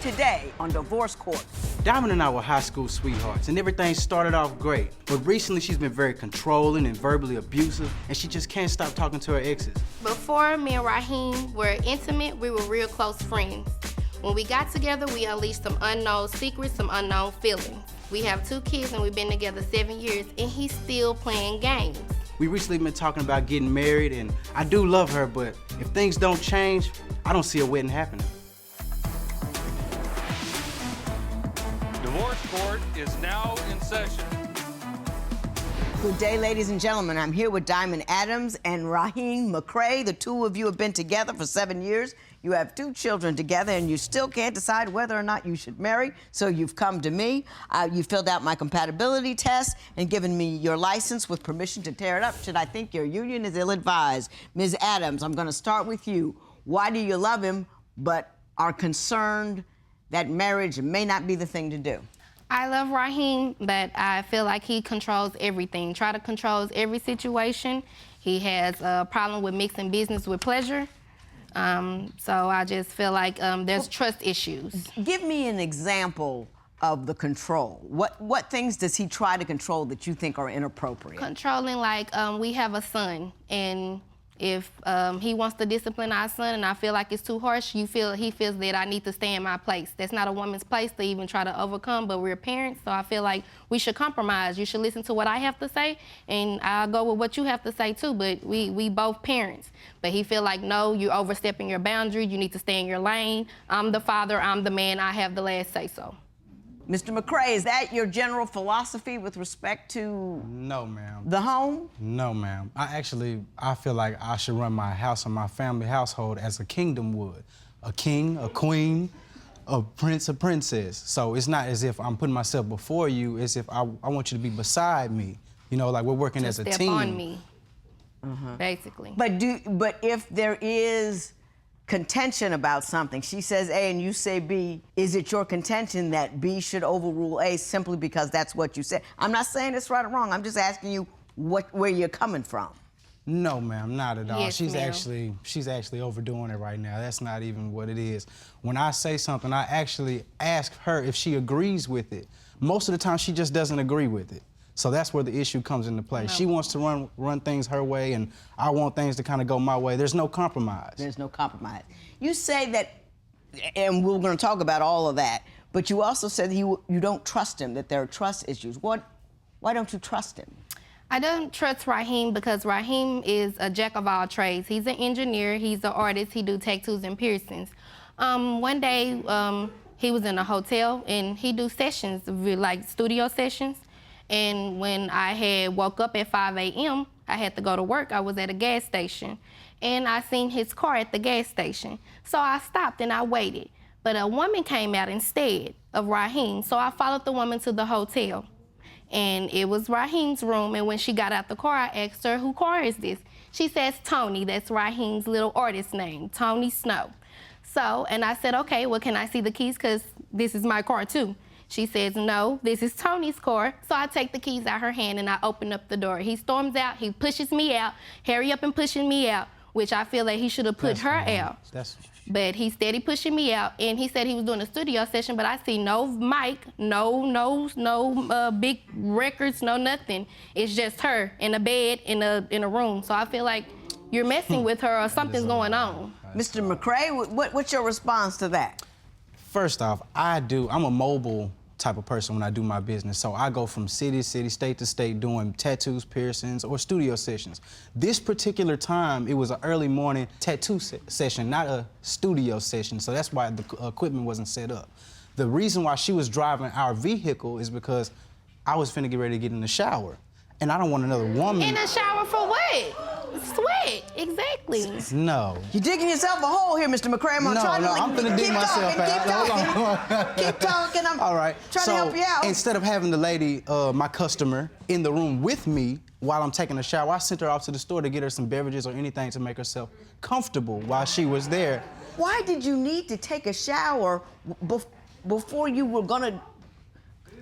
today on Divorce Court. Diamond and I were high school sweethearts, and everything started off great. But recently, she's been very controlling and verbally abusive, and she just can't stop talking to her exes. Before me and Raheem were intimate, we were real close friends. When we got together, we unleashed some unknown secrets, some unknown feelings. We have 2 kids, and we've been together 7 years, and he's still playing games. We recently been talking about getting married, and I do love her, but if things don't change, I don't see a wedding happening. Divorce Court is now in session. Good day, ladies and gentlemen. I'm here with Diamond Adams and Raheem McCray. The two of you have been together for 7 years. You have 2 children together, and you still can't decide whether or not you should marry, so you've come to me. You filled out my compatibility test and given me your license with permission to tear it up should I think your union is ill-advised. Ms. Adams, I'm going to start with you. Why do you love him but are concerned that marriage may not be the thing to do? I love Raheem, but I feel like he controls everything, try to control every situation. He has a problem with mixing business with pleasure. So I just feel like there's trust issues. Give me an example of the control. What things does he try to control that you think are inappropriate? Controlling, like we have a son, and if he wants to discipline our son and I feel like it's too harsh, he feels that I need to stay in my place. That's not a woman's place to even try to overcome, but we're parents, so I feel like we should compromise. You should listen to what I have to say, and I'll go with what you have to say too, but we both parents. But he feel like, no, you're overstepping your boundaries, you need to stay in your lane. I'm the father, I'm the man, I have the last say-so. Mr. McCray, is that your general philosophy with respect to No, ma'am. the home? No, ma'am. I feel like I should run my house and my family household as a kingdom would. A king, a queen, a prince, a princess. So it's not as if I'm putting myself before you, it's if I want you to be beside me. You know, like we're working as a team. Step on me, basically. But if there is contention about something, she says A and you say B, is it your contention that B should overrule A simply because that's what you said? I'm not saying it's right or wrong, I'm just asking you where you're coming from. No, ma'am, not at all. Yes, she's ma'am. actually overdoing it right now. That's not even what it is. When I say something, I actually ask her if she agrees with it. Most of the time, she just doesn't agree with it. So that's where the issue comes into play. No. She wants to run things her way, and I want things to kind of go my way. There's no compromise. There's no compromise. You say that, and we're going to talk about all of that, but you also said that you don't trust him, that there are trust issues. Why don't you trust him? I don't trust Raheem because Raheem is a jack of all trades. He's an engineer, he's an artist, he do tattoos and piercings. One day, he was in a hotel, and he do sessions, like studio sessions. And when I had woke up at 5 a.m., I had to go to work. I was at a gas station, and I seen his car at the gas station. So I stopped and I waited. But a woman came out instead of Raheem, so I followed the woman to the hotel. And it was Raheem's room, and when she got out the car, I asked her, whose car is this? She says, Tony. That's Raheem's little artist name, Tony Snow. So, and I said, okay, well, can I see the keys? Because this is my car, too. She says, no, this is Tony's car. So I take the keys out her hand and I open up the door. He storms out, he pushes me out, hurry up and pushing me out, which I feel like he should have put her out. But he steady pushing me out, and he said he was doing a studio session, but I see no mic, no big records, no nothing. It's just her in a bed in a room. So I feel like you're messing with her or something's going on. Mr. McCray, what's your response to that? First off, I'm a mobile type of person when I do my business. So I go from city to city, state to state, doing tattoos, piercings, or studio sessions. This particular time, it was an early morning tattoo session, not a studio session. So that's why the equipment wasn't set up. The reason why she was driving our vehicle is because I was finna get ready to get in the shower. And I don't want another woman. In the shower for what? Sweat, exactly. No. You're digging yourself a hole here, Mr. McCray. I'm finna dig myself out. Keep talking. I'm all right. Trying to help you out. Instead of having the lady, my customer, in the room with me while I'm taking a shower, I sent her off to the store to get her some beverages or anything to make herself comfortable while she was there. Why did you need to take a shower before you were gonna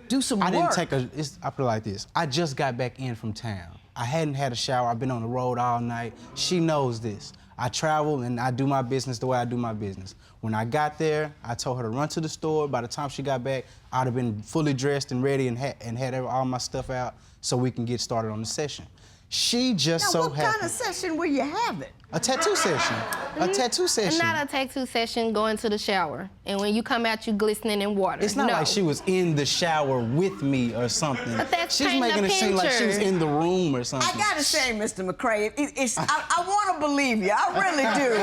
do some work? I put it like this. I just got back in from town. I hadn't had a shower. I've been on the road all night. She knows this. I travel and I do my business the way I do my business. When I got there, I told her to run to the store. By the time she got back, I'd have been fully dressed and ready and had all my stuff out so we can get started on the session. She just Now, so what happened. kind of session were you having? A tattoo session. A tattoo session. Not a tattoo session, going to the shower. And when you come out, you glistening in water. It's not No. like she was in the shower with me or something. But that's She's painting making a it seem like she was picture. in the room or something. I gotta say, Mr. McCray, I want to believe you. I really do.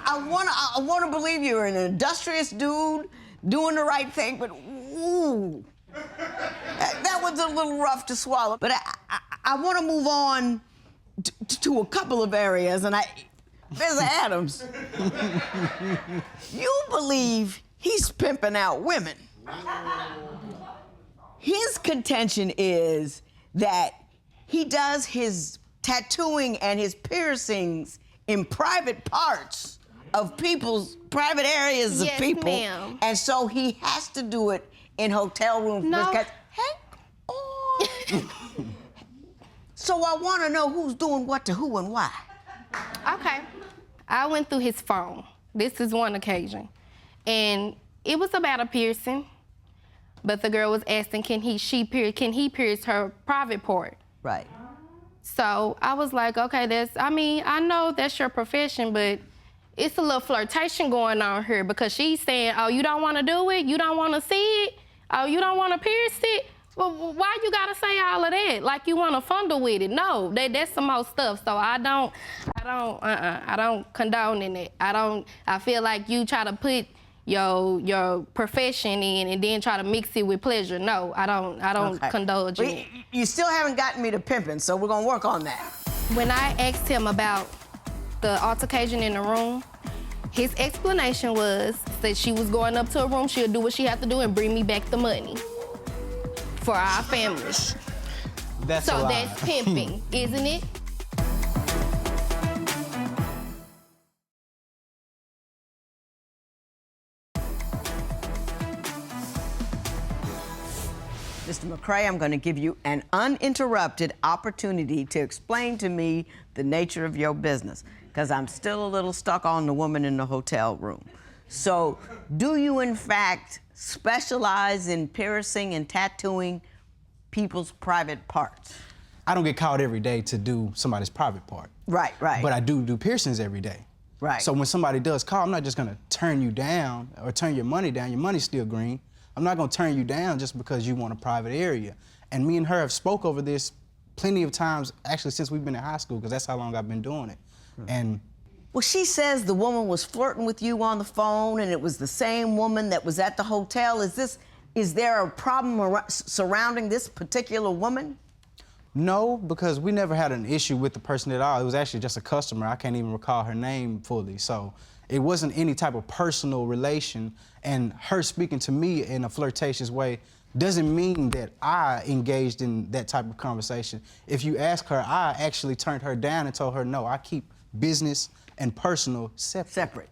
I want to believe you're an industrious dude doing the right thing, but ooh, that was a little rough to swallow. But I want to move on to a couple of areas, and Mr. Adams, you believe he's pimping out women. His contention is that he does his tattooing and his piercings in private parts of people's private areas of Yes, people. ma'am. And so he has to do it in hotel rooms. No. Because, hang on. So I want to know who's doing what to who and why. Okay. I went through his phone. This is one occasion. And it was about a piercing. But the girl was asking, can he pierce her private part? Right. So I was like, okay, I know that's your profession, but it's a little flirtation going on here because she's saying, oh, you don't want to do it? You don't want to see it? Oh, you don't want to pierce it? Well, why you gotta say all of that? Like you want to fondle with it? No, that's some more stuff. So I don't condone in it. I feel like you try to put your profession in and then try to mix it with pleasure. No, I don't Okay. condone But it. you still haven't gotten me to pimping, so we're gonna work on that. When I asked him about the altercation in the room, his explanation was that she was going up to a room, she'll do what she have to do and bring me back the money for our family. That's a So lie. that's pimping, isn't it? Mr. McCray, I'm going to give you an uninterrupted opportunity to explain to me the nature of your business, because I'm still a little stuck on the woman in the hotel room. So, do you in fact specialize in piercing and tattooing people's private parts? I don't get called every day to do somebody's private part. Right. But I do piercings every day. Right. So when somebody does call, I'm not just gonna turn you down or turn your money down. Your money's still green. I'm not gonna turn you down just because you want a private area. And me and her have spoke over this plenty of times, actually since we've been in high school, because that's how long I've been doing it. And Well, she says the woman was flirting with you on the phone and it was the same woman that was at the hotel. Is there a problem surrounding this particular woman? no, because we never had an issue with the person at all. It was actually just a customer. I can't even recall her name fully. So it wasn't any type of personal relation. And her speaking to me in a flirtatious way doesn't mean that I engaged in that type of conversation. If you ask her, I actually turned her down and told her, no, I keep business and personal separate.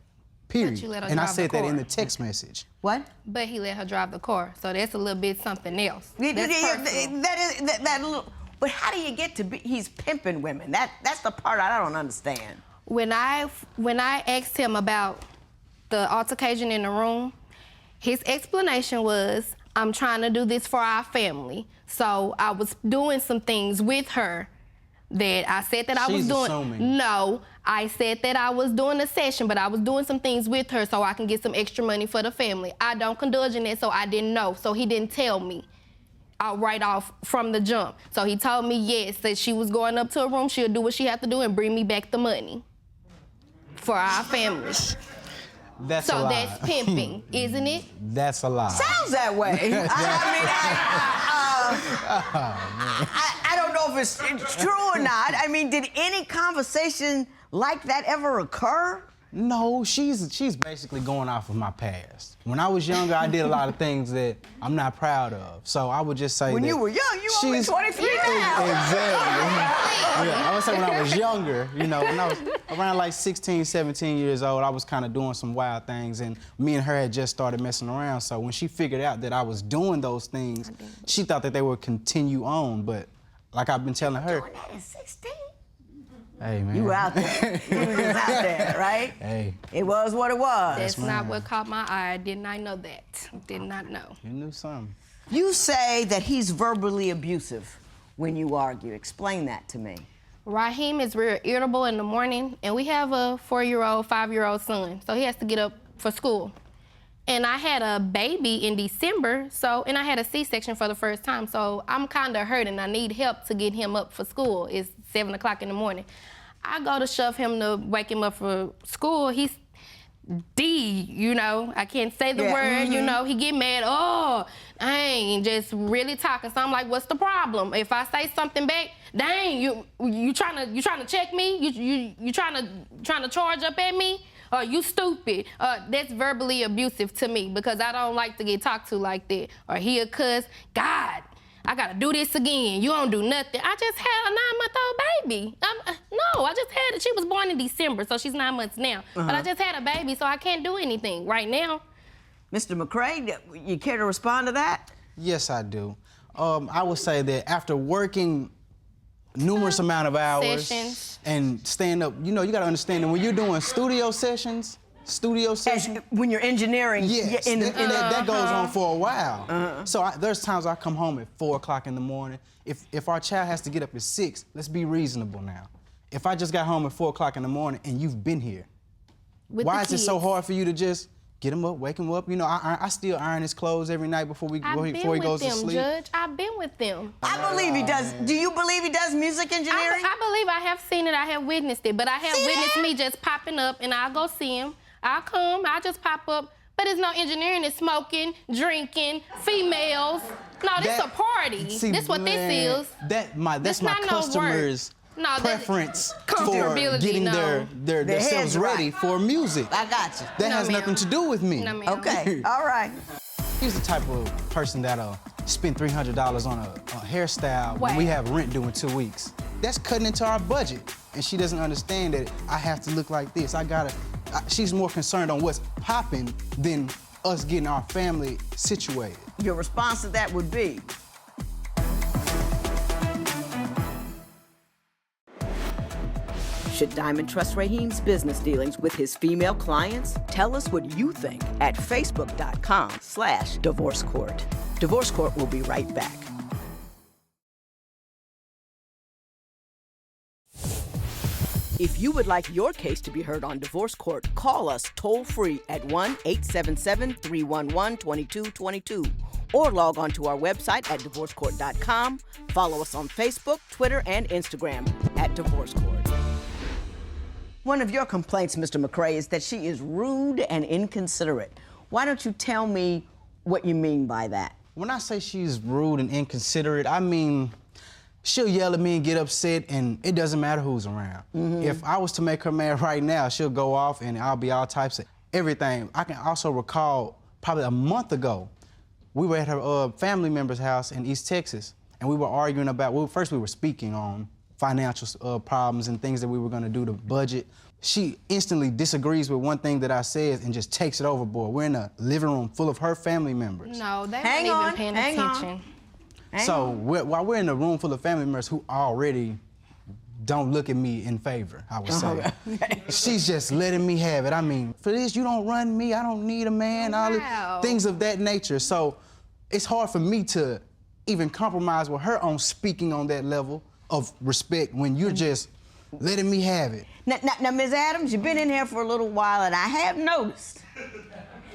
Period. But you let her And I drive the said that in car. the text message. What? But he let her drive the car, so that's a little bit something else. That's personal. That little. But how do you get to be? He's pimping women. That's the part I don't understand. When I asked him about the altercation in the room, his explanation was, I'm trying to do this for our family. So I was doing some things with her that I said that I was She's doing. assuming. No, I said that I was doing a session, but I was doing some things with her so I can get some extra money for the family. I don't condone in it, so I didn't know. So he didn't tell me right off from the jump. So he told me, yes, that she was going up to a room, she'll do what she have to do and bring me back the money for our family. That's a So lie. that's pimping, isn't it? That's a lie. Sounds that way. I don't know if it's true or not. I mean, did any conversation like that ever occur? No, she's basically going off of my past. When I was younger, I did a lot of things that I'm not proud of. So I would just say When that you were young, you were only she's- 23 now. Exactly. Yeah, I would say when I was younger, when I was around like 16, 17 years old, I was kind of doing some wild things, and me and her had just started messing around. So when she figured out that I was doing those things, she thought that they would continue on. But like I've been telling her, Doing that at 16? Hey, man. You were out there. You were just out there, right? Hey. It was what it was. That's not what caught my eye. Did not know that. Did not know. You knew something. You say that he's verbally abusive when you argue. Explain that to me. Raheem is real irritable in the morning, and we have a 4-year-old, 5-year-old son, so he has to get up for school. And I had a baby in December, and I had a C-section for the first time, so I'm kind of hurting. I need help to get him up for school. It's 7 o'clock in the morning. I go to shove him to wake him up for school. He's I can't say the word, he get mad, oh, dang, just really talking. So I'm like, what's the problem? If I say something back, dang, you trying to check me? You trying to charge up at me? You stupid. That's verbally abusive to me because I don't like to get talked to like that. Or he'll cuss, God, I gotta do this again. You don't do nothing. I just had a 9-month-old baby. No, I just had, she was born in December, so she's 9 months now. But I just had a baby, so I can't do anything right now. Mr. McCray, you care to respond to that? Yes, I do. I would say that after working numerous amount of hours Sessions. and staying up, you gotta understand that when you're doing studio sessions, when you're engineering, yes, that goes on for a while. So there's times I come home at 4 o'clock in the morning. If our child has to get up at 6, let's be reasonable now. If I just got home at 4 o'clock in the morning and you've been here, why is it so hard for you to just get him up, wake him up? I still iron his clothes every night before he goes to sleep. Judge. I've been with them. I believe he does. Do you believe he does music engineering? I believe I have seen it. I have witnessed it. But I have witnessed me just popping up, and I'll go see him. I'll come. I'll just pop up. But it's no engineering. It's smoking, drinking, females. No, this a party. This what this is. That's my customers' preference for getting themselves ready for music. I got you. That has nothing to do with me. No, ma'am. Okay, all right. He's the type of person that'll spend $300 on a hairstyle when we have rent due in 2 weeks. That's cutting into our budget. And she doesn't understand that I have to look like this. She's more concerned on what's popping than us getting our family situated. Your response to that would be? Should Diamond trust Raheem's business dealings with his female clients? Tell us what you think at facebook.com/divorce court. Divorce Court will be right back. If you would like your case to be heard on Divorce Court, call us toll-free at 1-877-311-2222 or log on to our website at divorcecourt.com. Follow us on Facebook, Twitter, and Instagram at Divorce Court. One of your complaints, Mr. McCray, is that she is rude and inconsiderate. Why don't you tell me what you mean by that? When I say she's rude and inconsiderate, I mean she'll yell at me and get upset, and it doesn't matter who's around. If I was to make her mad right now, she'll go off, and I'll be all types of everything. I can also recall probably a month ago, we were at her family member's house in East Texas, and we were arguing about, first we were speaking on financial problems and things that we were gonna do to budget. She instantly disagrees with one thing that I said and just takes it overboard. We're in a living room full of her family members. No, they weren't even paying attention. So while we're in a room full of family members who already don't look at me in favor, I would say. She's just letting me have it. I mean, for this, you don't run me, I don't need a man, things of that nature. So it's hard for me to even compromise with her on speaking on that level of respect when you're just letting me have it. Now, Ms. Adams, you've been in here for a little while, and I have noticed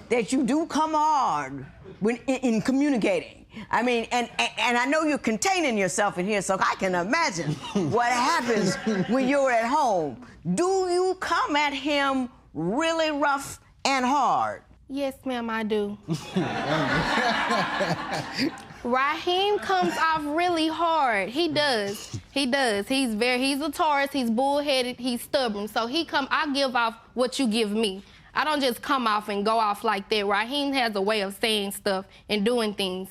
that you do come hard when in communicating. I mean, and I know you're containing yourself in here, so I can imagine what happens when you're at home. Do you come at him really rough and hard? Yes, ma'am, I do. Raheem comes off really hard. He does. He does. He's a Taurus, he's bullheaded, he's stubborn. So I give off what you give me. I don't just come off and go off like that. Raheem has a way of saying stuff and doing things.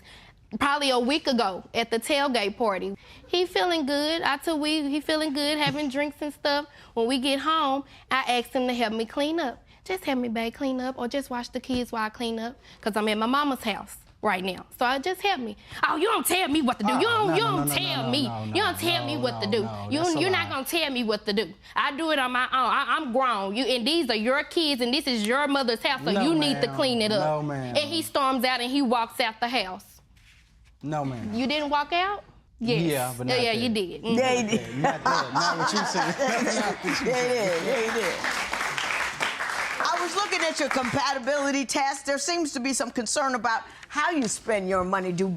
Probably a week ago at the tailgate party, he feeling good. He feeling good, having drinks and stuff. When we get home, I asked him to help me clean up. Just help me, babe, clean up, or just watch the kids while I clean up, because I'm at my mama's house. right now. So just help me. Oh, you don't tell me what to do. You don't tell me what to do. You're not gonna tell me what to do. I do it on my own. I'm grown. And these are your kids, and this is your mother's house, so you need to clean it up. No, ma'am. And he storms out and he walks out the house. No, ma'am. You didn't walk out? Yes. Yeah, but not yeah, that. you did. Yeah, he did. Not that. Not what you said. Yeah, he did. I was looking at your compatibility test. There seems to be some concern about how you spend your money. Do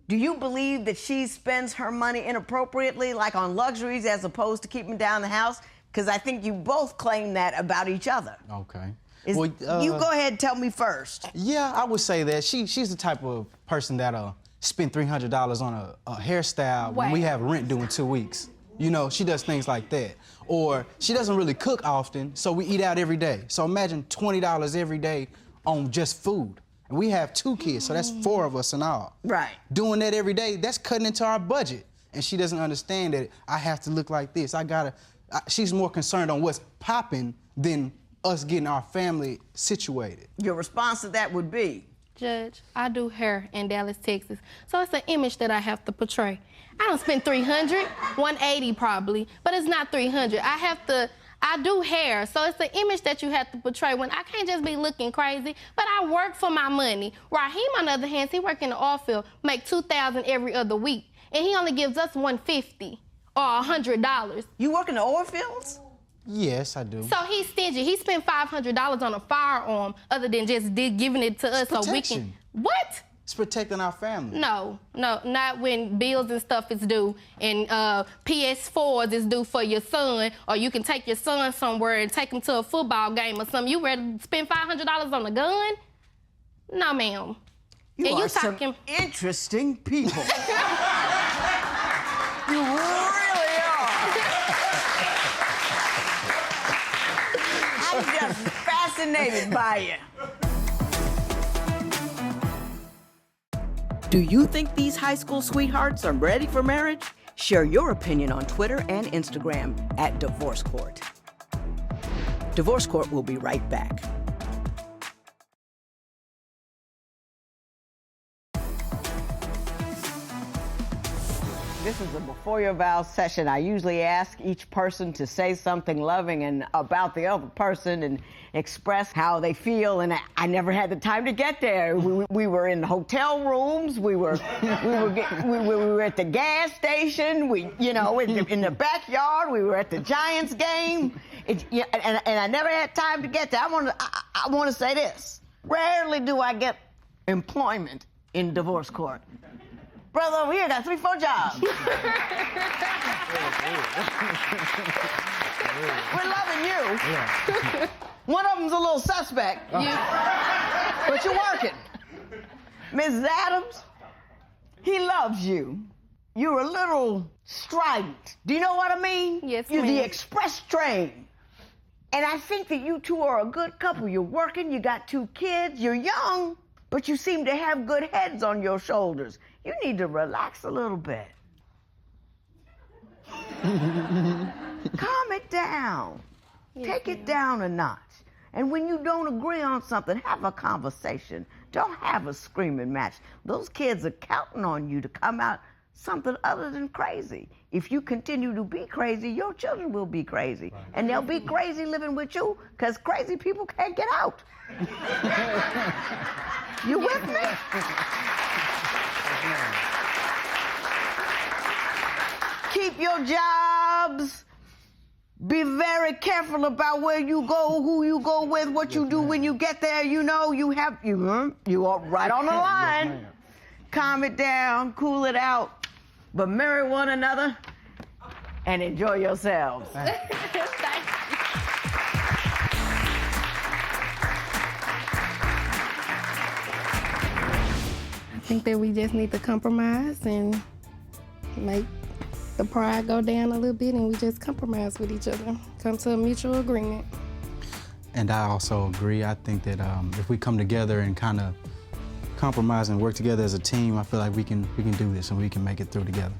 you believe that she spends her money inappropriately, like on luxuries, as opposed to keeping down the house? Because I think you both claim that about each other. Okay. You go ahead and tell me first. Yeah, I would say that she's the type of person that'll spend $300 on a hairstyle when we have rent due in 2 weeks. You know, she does things like that. Or she doesn't really cook often, so we eat out every day. So imagine $20 every day on just food. And we have 2 kids, so that's 4 of us in all. Right. Doing that every day, that's cutting into our budget. And she doesn't understand that I have to look like this. She's more concerned on what's popping than us getting our family situated. Your response to that would be? Judge, I do hair in Dallas, Texas, so it's an image that I have to portray. I don't spend $300, $180 probably, but it's not $300. I do hair, so it's an image that you have to portray when I can't just be looking crazy, but I work for my money. Raheem, on the other hand, he work in the oil field, make $2,000 every other week, and he only gives us $150 or $100. You work in the oil fields? Yes, I do. So he's stingy. He spent $500 on a firearm other than just giving it to us so we can... What? It's protecting our family. No, not when bills and stuff is due and PS4s is due for your son, or you can take your son somewhere and take him to a football game or something. You ready to spend $500 on a gun? No, ma'am. You are some interesting people. You really are. I'm just fascinated by you. Do you think these high school sweethearts are ready for marriage? Share your opinion on Twitter and Instagram at Divorce Court. Divorce Court will be right back. This is a before your vows session. I usually ask each person to say something loving and about the other person and express how they feel, and I never had the time to get there. We were in hotel rooms. We were at the gas station. In the backyard. We were at the Giants game. And I never had time to get there. I want to say this: rarely do I get employment in divorce court. Brother over here got 3-4 jobs. We're loving you. Yeah. One of them's a little suspect. But you're working. Mrs. Adams, he loves you. You're a little strident. Do you know what I mean? Yes, You're ma'am. the express train. And I think that you two are a good couple. You're working, you got 2 kids, you're young, but you seem to have good heads on your shoulders. You need to relax a little bit. Calm it down. Yes, Take it down a notch. And when you don't agree on something, have a conversation. Don't have a screaming match. Those kids are counting on you to come out something other than crazy. If you continue to be crazy, your children will be crazy. Right. And they'll be crazy living with you because crazy people can't get out. You with me? Keep your jobs. Be very careful about where you go, who you go with, what you do when you get there. You know, you are right on the line. Calm it down, cool it out, but marry one another and enjoy yourselves. Thank you. I think that we just need to compromise and make the pride go down a little bit, and we just compromise with each other, come to a mutual agreement. And I also agree. I think that if we come together and kind of compromise and work together as a team, I feel like we can do this and we can make it through together.